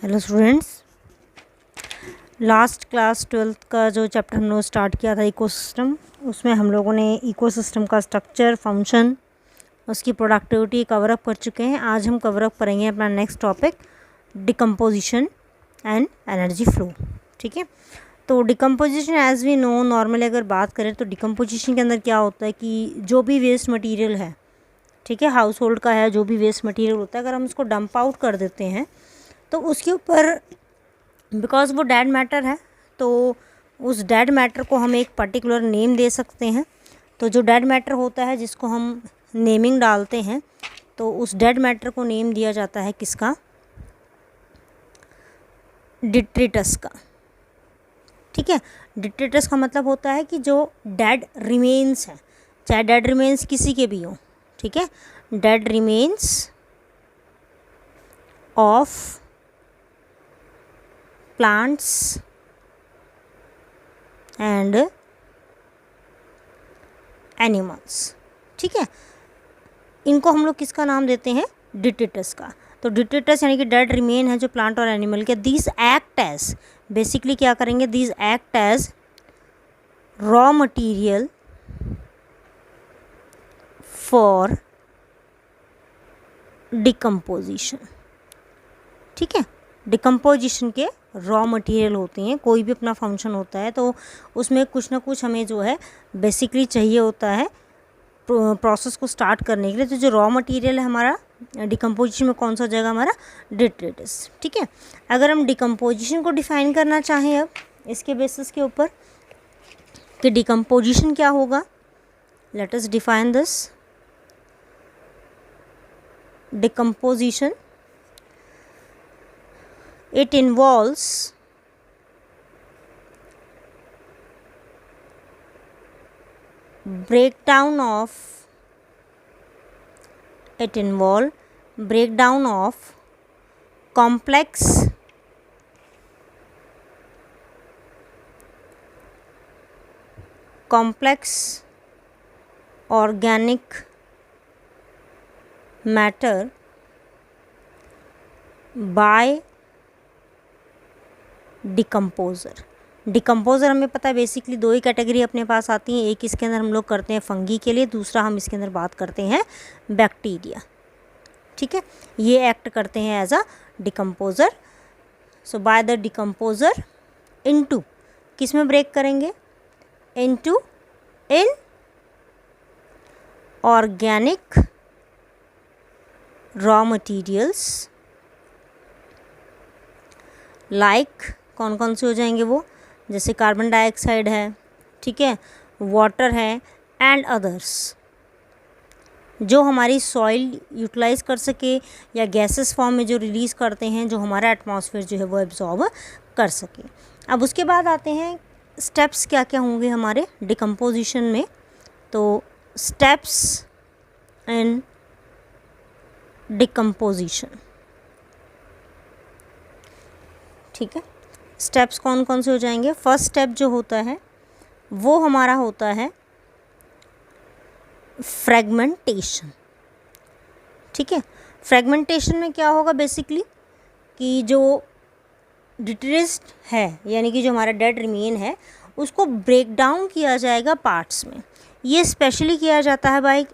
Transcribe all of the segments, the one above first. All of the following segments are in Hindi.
Hello students, last class 12th का जो चैप्टर हम लोग स्टार्ट किया था इकोसिस्टम, उसमें हम लोगों ने इकोसिस्टम का स्ट्रक्चर, फंक्शन, उसकी प्रोडक्टिविटी कवर अप कर चुके हैं। आज हम कवर अप करेंगे अपना next topic decomposition and energy flow. ठीक है, तो decomposition as we know, normally अगर बात करें तो डिकम्पोजिशन के अंदर क्या होता है कि जो भी वेस्ट मटीरियल है, ठीक है, हाउस होल्ड का है, जो भी वेस्ट मटीरियल होता है, अगर हम उसको डंप आउट कर देते हैं तो उसके ऊपर, बिकॉज वो डेड मैटर है, तो उस डेड मैटर को हम एक पर्टिकुलर नेम दे सकते हैं। तो जो डेड मैटर होता है जिसको हम नेमिंग डालते हैं, तो उस डेड मैटर को नेम दिया जाता है किसका? डिट्रिटस का। ठीक है, डिट्रिटस का मतलब होता है कि जो डेड रिमेन्स हैं, चाहे डेड रिमेन्स किसी के भी हों, ठीक है, dead remains of plants and animals. ठीक है, इनको हम लोग किसका नाम देते हैं? डिट्रिटस का। तो डिट्रिटस यानी कि डेड रिमेन है जो प्लांट और एनिमल के, दीज एक्ट एज, बेसिकली क्या करेंगे, these act as raw material for decomposition. ठीक है, डिकम्पोजिशन के रॉ मटेरियल होते हैं। कोई भी अपना फंक्शन होता है तो उसमें कुछ ना कुछ हमें जो है बेसिकली चाहिए होता है प्रोसेस को स्टार्ट करने के लिए। तो जो रॉ मटेरियल है हमारा डिकम्पोजिशन में कौन सा जाएगा? हमारा डिट्रिटस। ठीक है, अगर हम डिकम्पोजिशन को डिफाइन करना चाहें अब इसके बेसिस के ऊपर कि डिकम्पोजिशन क्या होगा, let us define this. Decomposition, it involves breakdown of complex organic matter by decomposer हमें पता है बेसिकली दो ही कैटेगरी अपने पास आती हैं। एक इसके अंदर हम लोग करते हैं फंगी के लिए, दूसरा हम इसके अंदर बात करते हैं बैक्टीरिया। ठीक है, ये एक्ट करते हैं as a decomposer. So by the decomposer into, किस में ब्रेक करेंगे? Into inorganic raw materials, like कौन कौन से हो जाएंगे वो? जैसे कार्बन डाइऑक्साइड है, ठीक है, वाटर है एंड अदर्स, जो हमारी सॉइल यूटिलाइज कर सके या गैसेस फॉर्म में जो रिलीज़ करते हैं, जो हमारा एटमॉस्फेयर जो है वो एब्जॉर्ब कर सके। अब उसके बाद आते हैं स्टेप्स क्या क्या होंगे हमारे डिकम्पोजिशन में। तो स्टेप्स इन डिकम्पोजिशन, ठीक है, स्टेप्स कौन कौन से हो जाएंगे? फर्स्ट स्टेप जो होता है वो हमारा होता है फ्रेगमेंटेशन। ठीक है, फ्रेगमेंटेशन में क्या होगा बेसिकली कि जो डिट्रिटस है यानी कि जो हमारा डेड रिमेन है उसको ब्रेक डाउन किया जाएगा पार्ट्स में। ये स्पेशली किया जाता है बाय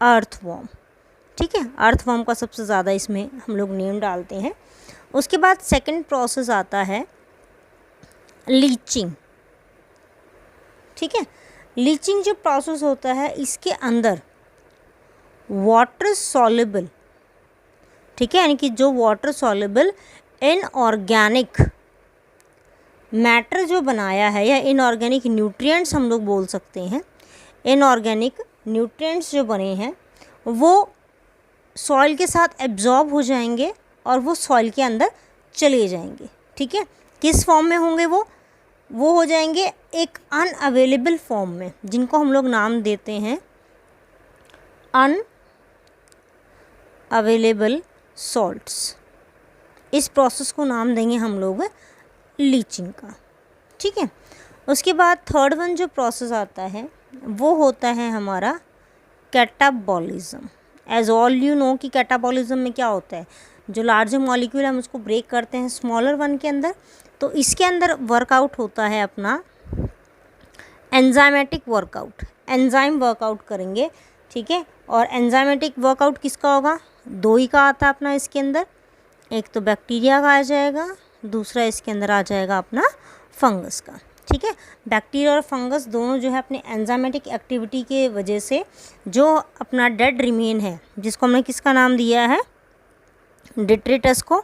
अर्थवॉर्म। ठीक है, अर्थवॉर्म का सबसे ज़्यादा इसमें हम लोग नेम डालते हैं। उसके बाद सेकंड प्रोसेस आता है लीचिंग। ठीक है, लीचिंग जो प्रोसेस होता है इसके अंदर वाटर सॉल्युबल, ठीक है, यानी कि जो वाटर सॉल्युबल इनऑर्गेनिक मैटर जो बनाया है, या इनऑर्गेनिक न्यूट्रिएंट्स हम लोग बोल सकते हैं, इनऑर्गेनिक न्यूट्रिएंट्स जो बने हैं वो सॉइल के साथ एब्जॉर्ब हो जाएंगे और वो सॉइल के अंदर चले जाएंगे। ठीक है, किस फॉर्म में होंगे वो हो जाएंगे एक अनअवेलेबल फॉर्म में, जिनको हम लोग नाम देते हैं अनअवेलेबल सॉल्ट्स। इस प्रोसेस को नाम देंगे हम लोग लीचिंग का। ठीक है, उसके बाद थर्ड वन जो प्रोसेस आता है वो होता है हमारा catabolism. As all you know कि कैटाबॉलिज्म में क्या होता है, जो लार्जर मॉलिक्यूल हम उसको ब्रेक करते हैं स्मॉलर वन के अंदर। तो इसके अंदर वर्कआउट होता है अपना एंजाइमेटिक वर्कआउट, एंजाइम वर्कआउट करेंगे, ठीक है। और एंजाइमेटिक वर्कआउट किसका होगा, दो ही का आता है अपना इसके अंदर, एक तो बैक्टीरिया का आ जाएगा, दूसरा इसके अंदर आ जाएगा अपना फंगस का, ठीक है। बैक्टीरिया और फंगस दोनों जो है अपने एंजाइमेटिक एक्टिविटी के वजह से जो अपना डेड रिमेन है, जिसको हमने किसका नाम दिया है, डिट्रिटस को,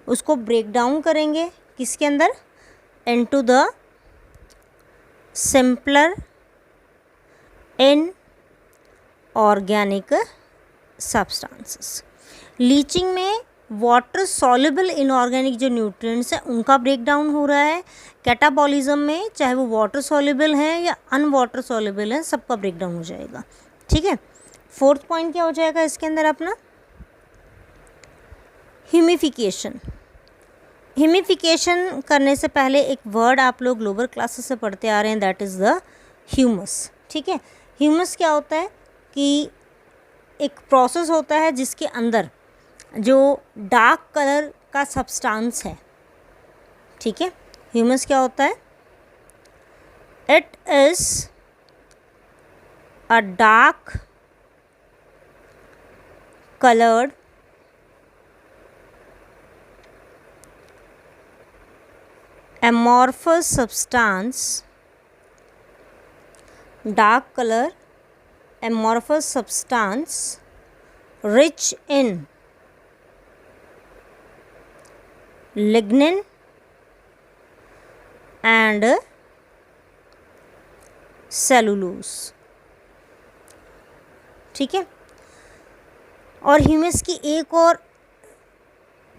उसको ब्रेक डाउन करेंगे किसके अंदर, into the simpler inorganic substances. Leaching में वाटर सॉल्युबल इनऑर्गेनिक जो न्यूट्रिएंट्स हैं उनका ब्रेक डाउन हो रहा है। कैटाबॉलिज्म में चाहे वो वाटर सॉल्युबल हैं या अनवाटर सॉल्युबल हैं, सबका ब्रेक डाउन हो जाएगा, ठीक है। फोर्थ पॉइंट क्या हो जाएगा इसके अंदर अपना, ह्यूमिफिकेशन। ह्यूमिफिकेशन करने से पहले एक वर्ड आप लोग लोअर क्लासेस से पढ़ते आ रहे हैं, दैट इज़ द ह्यूमस, ठीक है। ह्यूमस क्या होता है कि एक प्रोसेस होता है जिसके अंदर जो डार्क कलर का सब्सटेंस है, ठीक है। ह्यूमस क्या होता है, it is a dark coloured amorphous substance, dark color amorphous substance rich in lignin and cellulose, ठीक है। और ह्यूमस की एक और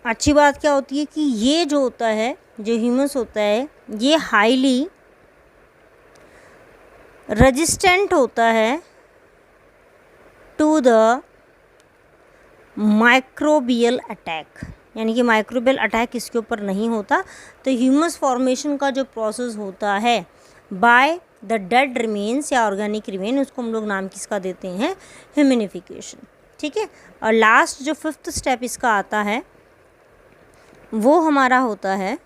अच्छी बात क्या होती है कि ये जो होता है, जो ह्यूमस होता है, ये हाईली रेजिस्टेंट होता है टू द माइक्रोबियल अटैक, यानी कि माइक्रोबियल अटैक इसके ऊपर नहीं होता। तो ह्यूमस फॉर्मेशन का जो प्रोसेस होता है बाय द डेड रिमेन्स या ऑर्गेनिक रिमेन, उसको हम लोग नाम किसका देते हैं, ह्यूमिनिफिकेशन, ठीक है। और लास्ट जो फिफ्थ स्टेप इसका आता है वो हमारा होता है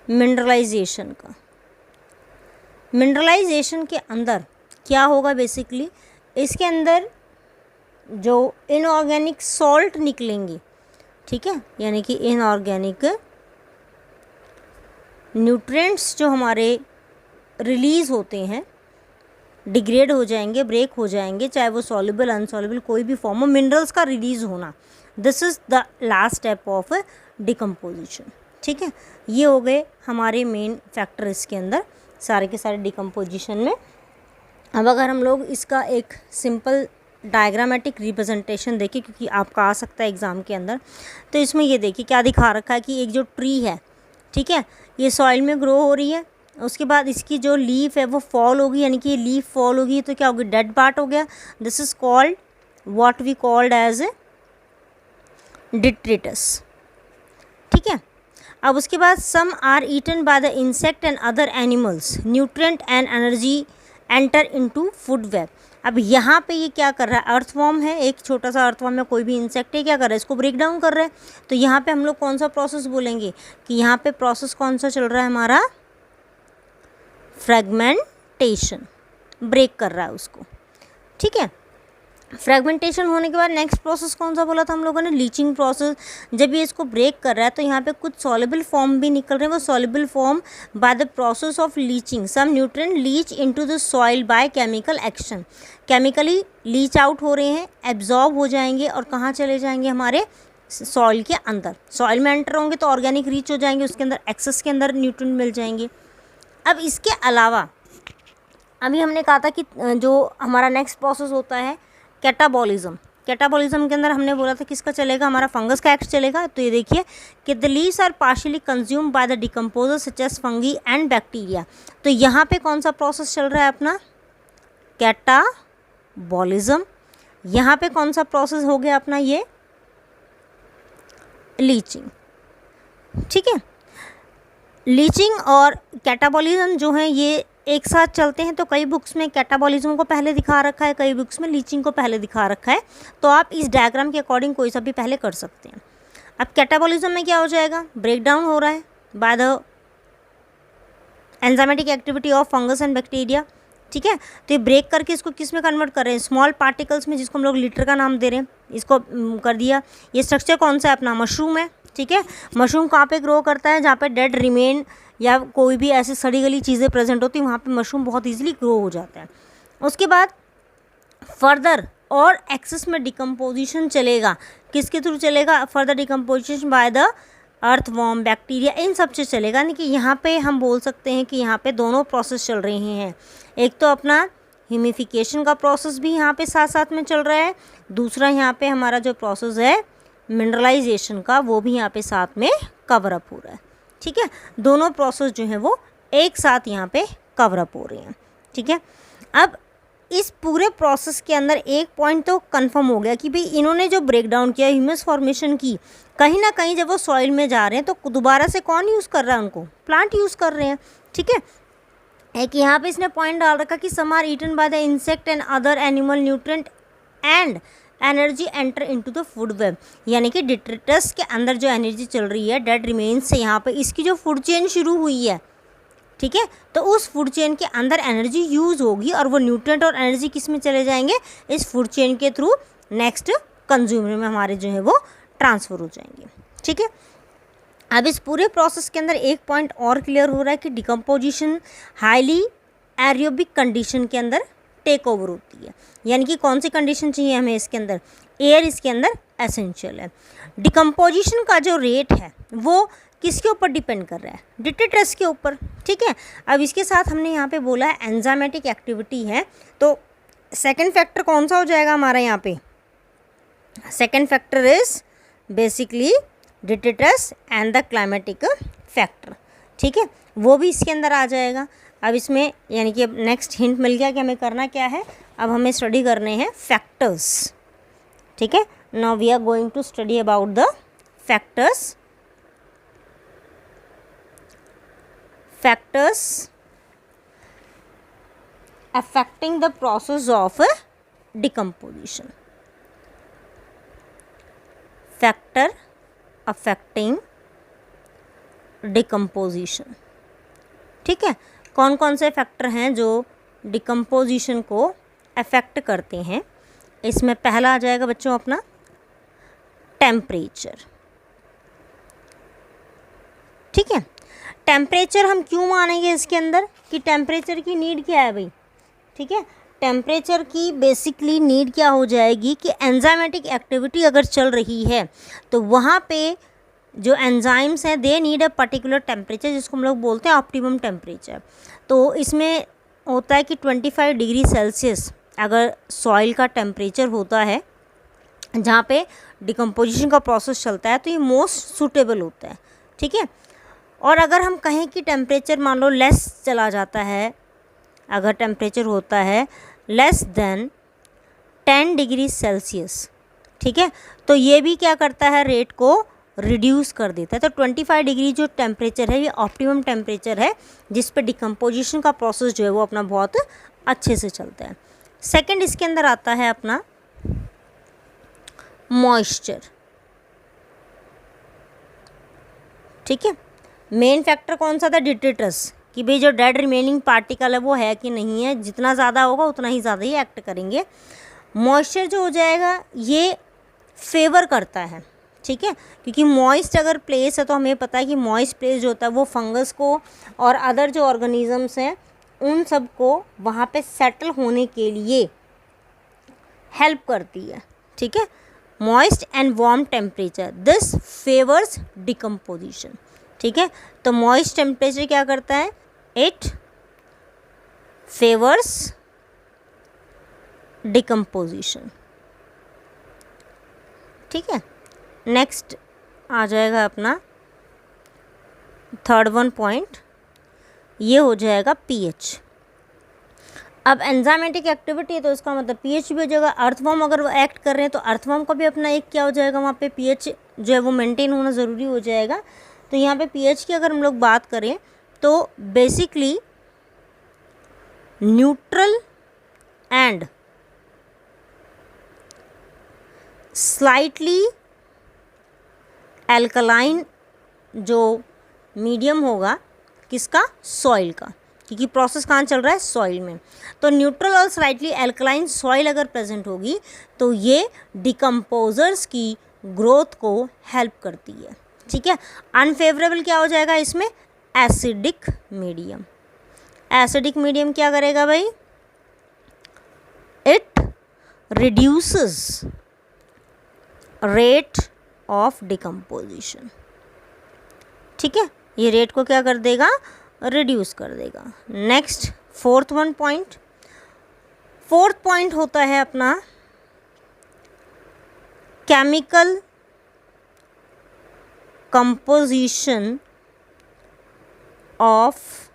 मिनरलाइजेशन का। मिनरलाइजेशन के अंदर क्या होगा, बेसिकली इसके अंदर जो इनऑर्गेनिक सॉल्ट निकलेंगे, ठीक है, यानी कि इनऑर्गेनिक न्यूट्रिएंट्स जो हमारे रिलीज़ होते हैं, डिग्रेड हो जाएंगे, ब्रेक हो जाएंगे, चाहे वो सॉल्युबल अनसॉल्युबल कोई भी फॉर्म हो, मिनरल्स का रिलीज़ होना, this is the last step of decomposition, ठीक है। ये हो गए हमारे मेन फैक्टर इसके अंदर सारे के सारे डिकम्पोजिशन में। अब अगर हम लोग इसका एक सिंपल डायग्रामेटिक रिप्रेजेंटेशन देखें, क्योंकि आपका आ सकता है एग्ज़ाम के अंदर, तो इसमें ये देखिए क्या दिखा रखा है कि एक जो ट्री है, ठीक है, ये सॉइल में ग्रो हो रही है, उसके बाद इसकी जो लीफ है वो फॉल होगी, यानी कि ये लीफ फॉल होगी तो क्या होगी, डेड पार्ट हो गया, this is called what we called as detritus, ठीक है। अब उसके बाद some are eaten by the insect and other animals, nutrient and energy enter into food web. अब यहाँ पे ये क्या कर रहा है, अर्थवॉर्म है, एक छोटा सा अर्थवॉर्म है, कोई भी इंसेक्ट है, क्या कर रहा है, इसको ब्रेक डाउन कर रहा है। तो यहाँ पे हम लोग कौन सा प्रोसेस बोलेंगे कि यहाँ पे प्रोसेस कौन सा चल रहा है हमारा, फ्रेगमेंटेशन, ब्रेक कर रहा है उसको, ठीक है। फ्रेगमेंटेशन होने के बाद नेक्स्ट प्रोसेस कौन सा बोला था हम लोगों ने, लीचिंग प्रोसेस। जब ये इसको ब्रेक कर रहा है तो यहाँ पे कुछ सॉल्युबल फॉर्म भी निकल रहे हैं, वो soluble form by the process of leaching some nutrient leach into the soil by chemical action, chemically leach out हो रहे हैं, एब्जॉर्ब हो जाएंगे और कहाँ चले जाएंगे, हमारे सॉइल के अंदर। सॉइल में एंटर होंगे तो ऑर्गेनिक रीच हो जाएंगे, उसके अंदर एक्सेस के अंदर न्यूट्रिएंट मिल जाएंगे। अब इसके अलावा अभी हमने कहा था कि जो हमारा नेक्स्ट प्रोसेस होता है कैटाबॉलिज्म, कैटाबॉलिज्म के अंदर हमने बोला था किसका चलेगा, हमारा फंगस का एक्ट चलेगा। तो ये देखिए कि the leaves are partially consumed by the decomposer such as fungi and bacteria. तो यहाँ पे कौन सा प्रोसेस चल रहा है अपना, कैटाबॉलिज्म। यहाँ पे कौन सा प्रोसेस हो गया अपना, ये लीचिंग, ठीक है। लीचिंग और कैटाबॉलिज्म जो है ये एक साथ चलते हैं, तो कई बुक्स में कैटाबॉलिज्म को पहले दिखा रखा है, कई बुक्स में लीचिंग को पहले दिखा रखा है, तो आप इस डायग्राम के अकॉर्डिंग कोई सा भी पहले कर सकते हैं। अब कैटाबॉलिज्म में क्या हो जाएगा, ब्रेक डाउन हो रहा है by the enzymatic activity of fungus and bacteria, ठीक है। तो ये ब्रेक करके इसको किस में कन्वर्ट कर रहे हैं, स्मॉल पार्टिकल्स में, जिसको हम लोग लीटर का नाम दे रहे हैं, इसको कर दिया। ये स्ट्रक्चर कौन सा है अपना, मशरूम है, ठीक है। मशरूम कहाँ पे ग्रो करता है, जहाँ पे डेड रिमेन या कोई भी ऐसी सड़ी गली चीज़ें प्रेजेंट होती हैं, वहाँ पे मशरूम बहुत ईजिली ग्रो हो जाता है। उसके बाद फर्दर और एक्सेस में डिकम्पोजिशन चलेगा, किसके थ्रू चलेगा, further decomposition by the earthworm, bacteria, इन सब से चलेगा। यानी कि यहाँ पे हम बोल सकते हैं कि यहाँ पे दोनों प्रोसेस चल रहे हैं। एक तो अपना ह्यूमिफिकेशन का प्रोसेस भी यहाँ पे साथ साथ में चल रहा है, दूसरा यहाँ पे हमारा जो प्रोसेस है मिनरलाइजेशन का, वो भी यहाँ पे साथ में कवर अप हो रहा है, ठीक है। दोनों प्रोसेस जो है वो एक साथ यहाँ पे कवर अप हो रहे हैं, ठीक है। अब इस पूरे प्रोसेस के अंदर एक पॉइंट तो कंफर्म हो गया कि भाई इन्होंने जो ब्रेक डाउन किया, ह्यूमस फॉर्मेशन की, कहीं ना कहीं जब वो सॉइल में जा रहे हैं तो दोबारा से कौन यूज़ कर रहा है उनको, प्लांट यूज़ कर रहे हैं, ठीक है। एक यहाँ पे इसने पॉइंट डाल रखा कि some are eaten by the insect and other animal nutrient and energy enter into the food web, यानी कि डिट्रिटस के अंदर जो एनर्जी चल रही है डेड रिमेन्स से, यहाँ पे इसकी जो फूड चेन शुरू हुई है, ठीक है, तो उस फूड चेन के अंदर एनर्जी यूज़ होगी और वो न्यूट्रिएंट और एनर्जी किस में चले जाएंगे, इस फूड चेन के थ्रू नेक्स्ट कंज्यूमर में हमारे जो है वो ट्रांसफ़र हो जाएंगे, ठीक है। अब इस पूरे प्रोसेस के अंदर एक पॉइंट और क्लियर हो रहा है कि डिकम्पोजिशन हाईली एरोबिक कंडीशन के अंदर टेक ओवर होती है, यानी कि कौन सी कंडीशन चाहिए हमें इसके अंदर, एयर इसके अंदर एसेंशियल है। डिकम्पोजिशन का जो रेट है वो किसके ऊपर डिपेंड कर रहा है, डिट्रिटस के ऊपर, ठीक है। अब इसके साथ हमने यहाँ पे बोला है एंजाइमेटिक एक्टिविटी है, तो सेकंड फैक्टर कौन सा हो जाएगा हमारा यहाँ पे, second factor is basically detritus and the climatic factor, ठीक है, वो भी इसके अंदर आ जाएगा। अब इसमें यानी कि अब नेक्स्ट हिंट मिल गया कि हमें करना क्या है, अब हमें स्टडी करने हैं फैक्टर्स, ठीक है। Now we are going to study about the factors affecting the process of decomposition. Factor affecting decomposition, ठीक है। कौन कौन से फैक्टर हैं जो डिकम्पोजिशन को अफेक्ट करते हैं, इसमें पहला आ जाएगा बच्चों अपना टेम्परेचर, ठीक है। टेम्परेचर हम क्यों मानेंगे इसके अंदर कि टेम्परेचर की नीड क्या है भाई, ठीक है। टेम्परेचर की बेसिकली नीड क्या हो जाएगी कि एंजाइमेटिक एक्टिविटी अगर चल रही है तो वहाँ पे जो एंजाइम्स हैं they need a particular temperature, जिसको हम लोग बोलते हैं ऑप्टिमम टेम्परेचर। तो इसमें होता है कि 25 डिग्री सेल्सियस अगर सॉइल का टेम्परेचर होता है जहाँ पे डिकम्पोजिशन का प्रोसेस चलता है तो ये मोस्ट सूटेबल होता है, ठीक है। और अगर हम कहें कि टेम्परेचर मान लो लेस चला जाता है, अगर टेम्परेचर होता है लेस देन 10 डिग्री सेल्सियस, ठीक है, तो ये भी क्या करता है, रेट को रिड्यूस कर देता है। तो 25 डिग्री जो टेम्परेचर है ये ऑप्टिमम टेम्परेचर है जिस पे डिकम्पोजिशन का प्रोसेस जो है वो अपना बहुत अच्छे से चलता है। सेकंड इसके अंदर आता है अपना मॉइस्चर, ठीक है। मेन फैक्टर कौन सा था, डिट्रिटस, कि भाई जो डेड रिमेनिंग पार्टिकल है वो है कि नहीं है, जितना ज़्यादा होगा उतना ही ज़्यादा ही एक्ट करेंगे। मॉइस्चर जो हो जाएगा ये फेवर करता है, ठीक है, क्योंकि मॉइस्ट अगर प्लेस है तो हमें पता है कि मॉइस्ट प्लेस जो होता है वो फंगस को और अदर जो ऑर्गेनिजम्स हैं उन सब को वहाँ पे सेटल होने के लिए हेल्प करती है, ठीक है। Moist and warm temperature this favours decomposition, ठीक है। तो मॉइस्ट टेम्परेचर क्या करता है, इट फेवर्स डिकम्पोजिशन, ठीक है। नेक्स्ट आ जाएगा अपना थर्ड वन पॉइंट, ये हो जाएगा पीएच। अब एंजाइमेटिक एक्टिविटी है तो इसका मतलब पीएच भी हो जाएगा। अर्थवर्म अगर वो एक्ट कर रहे हैं तो अर्थवर्म का भी अपना एक क्या हो जाएगा, वहाँ पे पीएच जो है वो मेंटेन होना ज़रूरी हो जाएगा। तो यहाँ पे पीएच की अगर हम लोग बात करें तो basically neutral and slightly alkaline जो मीडियम होगा किसका, सॉइल का, क्योंकि प्रोसेस कहाँ चल रहा है, सॉइल में। तो न्यूट्रल और स्लाइटली एल्कलाइन सॉइल अगर प्रेजेंट होगी तो ये डिकम्पोजर्स की ग्रोथ को हेल्प करती है, ठीक है। अनफेवरेबल क्या हो जाएगा इसमें, एसिडिक मीडियम। एसिडिक मीडियम क्या करेगा भाई, it reduces rate of decomposition, ठीक है, ये रेट को क्या कर देगा, रिड्यूस कर देगा। नेक्स्ट फोर्थ पॉइंट होता है अपना केमिकल कंपोजिशन ऑफ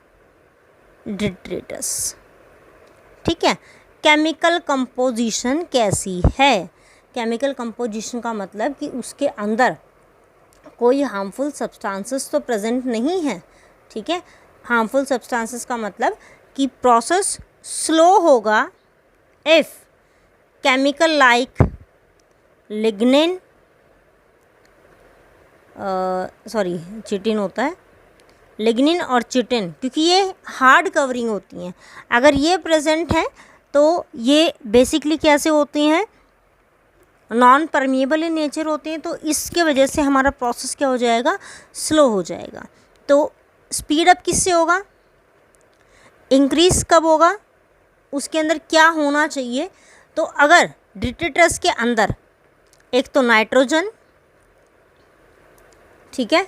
डिट्रेटस, ठीक है। केमिकल कंपोजिशन कैसी है, केमिकल कंपोजिशन का मतलब कि उसके अंदर कोई हार्मफुल सब्सटेंसेस तो प्रेजेंट नहीं है, ठीक है। हार्मफुल सब्सटेंसेस का मतलब कि प्रोसेस स्लो होगा if chemical like lignin, chitin होता है, लिग्निन और चिटिन, क्योंकि ये हार्ड कवरिंग होती हैं, अगर ये प्रेजेंट है तो ये बेसिकली कैसे होती हैं, नॉन परमिएबल इन नेचर होते हैं, तो इसके वजह से हमारा प्रोसेस क्या हो जाएगा, स्लो हो जाएगा। तो स्पीड अप किससे होगा, इंक्रीज कब होगा, उसके अंदर क्या होना चाहिए, तो अगर डिट्रेटस के अंदर एक तो नाइट्रोजन, ठीक है,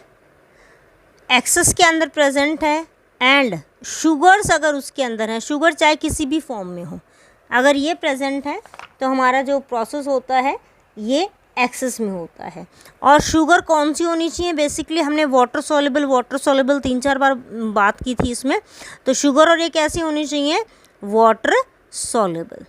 एक्सेस के अंदर प्रेजेंट है, एंड शुगर्स अगर उसके अंदर है, शुगर चाहे किसी भी फॉर्म में हो, अगर ये प्रेजेंट है तो हमारा जो प्रोसेस होता है ये एक्सेस में होता है। और शुगर कौन सी होनी चाहिए, बेसिकली हमने वाटर सॉल्युबल 3-4 बार बात की थी इसमें, तो शुगर और ये कैसी होनी चाहिए, वाटर सॉल्युबल,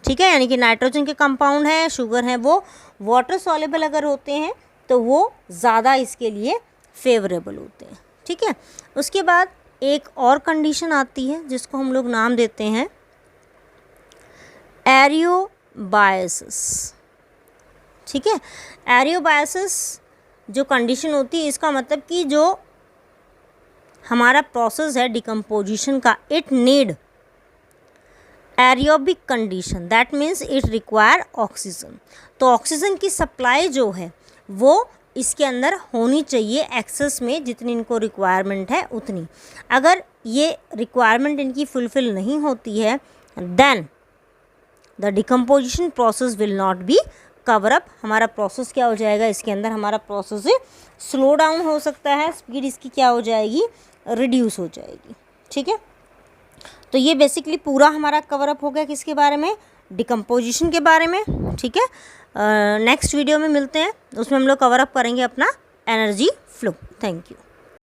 ठीक है, यानी कि नाइट्रोजन के कंपाउंड हैं, शुगर हैं, वो वाटर सॉल्युबल अगर होते हैं तो वो ज़्यादा इसके लिए फेवरेबल होते हैं, ठीक है। उसके बाद एक और कंडीशन आती है जिसको हम लोग नाम देते हैं एरियोबायसिस, ठीक है। एरियोबायसिस जो कंडीशन होती है, इसका मतलब कि जो हमारा प्रोसेस है डिकम्पोजिशन का, it need aerobic condition, that means it require oxygen. तो ऑक्सीजन की सप्लाई जो है वो इसके अंदर होनी चाहिए एक्सेस में, जितनी इनको रिक्वायरमेंट है उतनी। अगर ये रिक्वायरमेंट इनकी फुलफ़िल नहीं होती है then the decomposition process will not be cover up, हमारा प्रोसेस क्या हो जाएगा, इसके अंदर हमारा प्रोसेस स्लो डाउन हो सकता है, स्पीड इसकी क्या हो जाएगी, रिड्यूस हो जाएगी, ठीक है। तो ये बेसिकली पूरा हमारा कवर अप हो गया किसके बारे में, डिकम्पोजिशन के बारे में, ठीक है। नेक्स्ट वीडियो में मिलते हैं, उसमें हम लोग कवर अप करेंगे अपना एनर्जी फ्लो। Thank you.